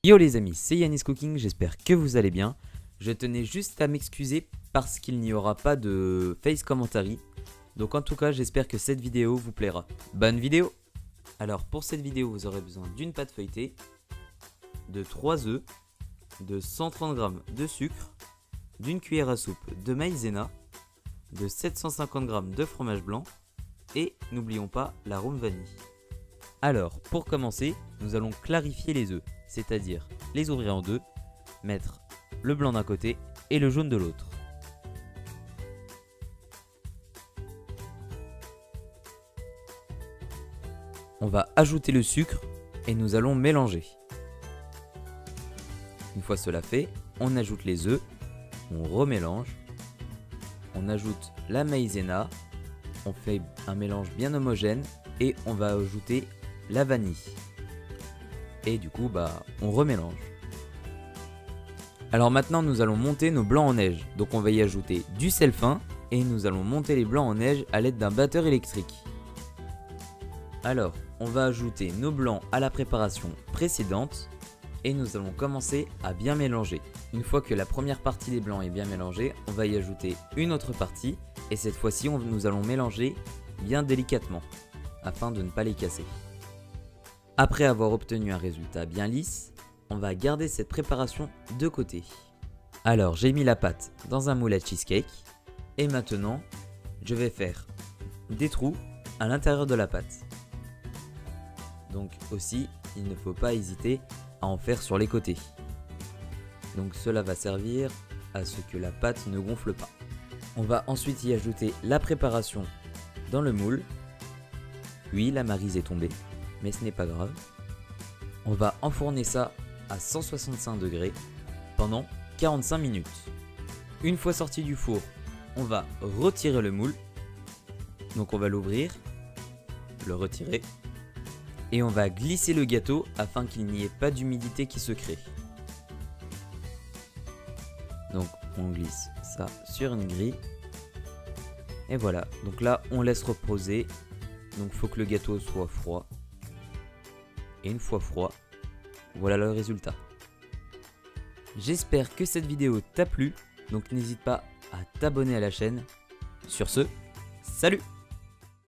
Yo les amis, c'est Yanis Cooking, j'espère que vous allez bien. Je tenais juste à m'excuser parce qu'il n'y aura pas de face commentary. Donc en tout cas, j'espère que cette vidéo vous plaira. Bonne vidéo! Alors pour cette vidéo, vous aurez besoin d'une pâte feuilletée, de 3 œufs, de 130 g de sucre, d'une cuillère à soupe de maïzena, de 750 g de fromage blanc et n'oublions pas l'arôme vanille. Alors pour commencer, nous allons clarifier les œufs, c'est-à-dire les ouvrir en deux, mettre le blanc d'un côté et le jaune de l'autre. On va ajouter le sucre et nous allons mélanger. Une fois cela fait, on ajoute les œufs, on remélange, on ajoute la maïzena, on fait un mélange bien homogène et on va ajouter la vanille. Et du coup, on remélange. Alors maintenant, nous allons monter nos blancs en neige. Donc on va y ajouter du sel fin et nous allons monter les blancs en neige à l'aide d'un batteur électrique. Alors, on va ajouter nos blancs à la préparation précédente et nous allons commencer à bien mélanger. Une fois que la première partie des blancs est bien mélangée, on va y ajouter une autre partie et cette fois-ci, nous allons mélanger bien délicatement afin de ne pas les casser. Après avoir obtenu un résultat bien lisse, on va garder cette préparation de côté. Alors, j'ai mis la pâte dans un moule à cheesecake et maintenant, je vais faire des trous à l'intérieur de la pâte. Donc aussi, il ne faut pas hésiter à en faire sur les côtés. Donc cela va servir à ce que la pâte ne gonfle pas. On va ensuite y ajouter la préparation dans le moule. Oui, la maryse est tombée, mais ce n'est pas grave. On va enfourner ça à 165 degrés pendant 45 minutes. Une fois sorti du four, on va retirer le moule. Donc on va l'ouvrir, le retirer. Et on va glisser le gâteau afin qu'il n'y ait pas d'humidité qui se crée. Donc on glisse ça sur une grille. Et voilà, donc là on laisse reposer. Donc il faut que le gâteau soit froid. Et une fois froid, voilà le résultat. J'espère que cette vidéo t'a plu. Donc n'hésite pas à t'abonner à la chaîne. Sur ce, salut!